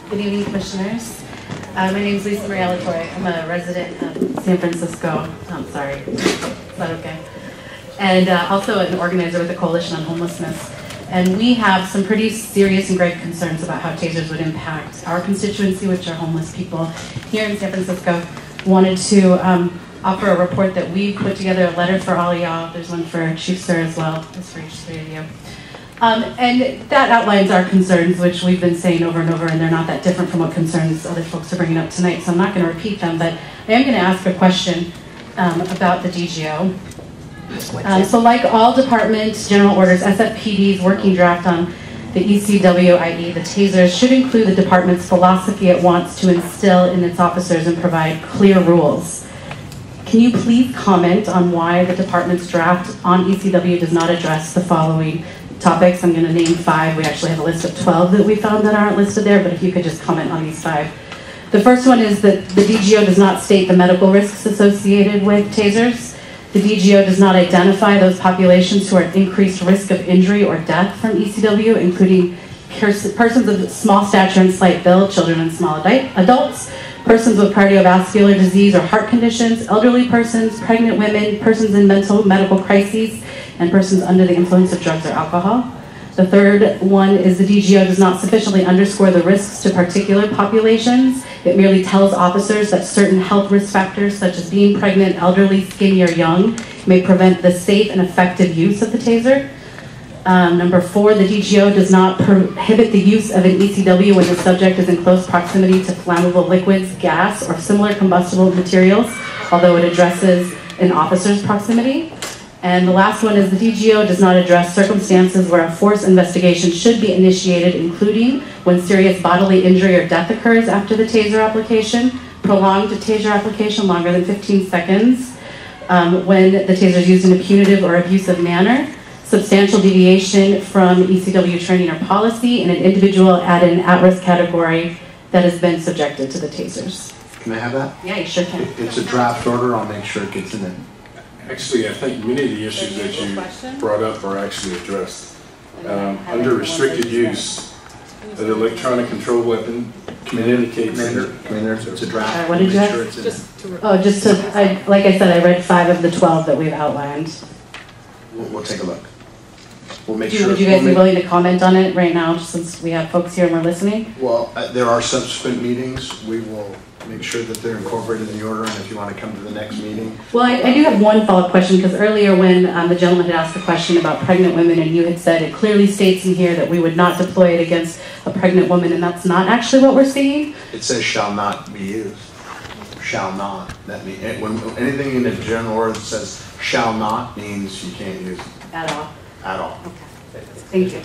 Good evening, commissioners. My name is Lisa Marie Alatorre. I'm a resident of San Francisco. I'm sorry, is that okay? And also an organizer with the Coalition on Homelessness. And we have some pretty serious and grave concerns about how tasers would impact our constituency, which are homeless people here in San Francisco. Wanted to offer a report that we put together, a letter for all of y'all. There's one for Chief Sir as well. It's for each three of you. And that outlines our concerns, which we've been saying over and over, and they're not that different from what concerns other folks are bringing up tonight, so I'm not going to repeat them, but I am going to ask a question about the DGO. So like all departments, general orders, SFPD's working draft on the ECW, i.e. the tasers, should include the department's philosophy it wants to instill in its officers and provide clear rules. Can you please comment on why the department's draft on ECW does not address the following topics? I'm going to name 5. We actually have a list of 12 that we found that aren't listed there, but if you could just comment on these 5. The first one is that the DGO does not state the medical risks associated with tasers. The DGO does not identify those populations who are at increased risk of injury or death from ECW, including persons of small stature and slight build, children and small adults, persons with cardiovascular disease or heart conditions, elderly persons, pregnant women, persons in medical crises, and persons under the influence of drugs or alcohol. The third one is the DGO does not sufficiently underscore the risks to particular populations. It merely tells officers that certain health risk factors, such as being pregnant, elderly, skinny, or young, may prevent the safe and effective use of the taser. Number 4, the DGO does not prohibit the use of an ECW when the subject is in close proximity to flammable liquids, gas, or similar combustible materials, although it addresses an officer's proximity. And the last one is the DGO does not address circumstances where a force investigation should be initiated, including when serious bodily injury or death occurs after the taser application, prolonged taser application longer than 15 seconds, when the taser is used in a punitive or abusive manner, substantial deviation from ECW training or policy, and an individual at an at-risk category that has been subjected to the tasers. Can I have that? Yeah, you sure can. It's a draft order. I'll make sure it gets in it. Actually, I think many of the issues that you brought up are actually addressed. Under restricted use, an electronic control weapon communicates. Commander, it's a draft. What did you ask? Like I said, I read 5 of the 12 that we've outlined. We'll take a look. We'll make sure. Would you guys be willing to comment on it right now, since we have folks here and we're listening? Well, there are subsequent meetings. We will make sure that they're incorporated in the order, and if you want to come to the next meeting. Well, I do have one follow-up question, because earlier when the gentleman had asked a question about pregnant women, and you had said it clearly states in here that we would not deploy it against a pregnant woman, and that's not actually what we're seeing? It says shall not be used. Shall not. That means when anything in the general order that says shall not means you can't use it. At all? At all. Okay. Thank you.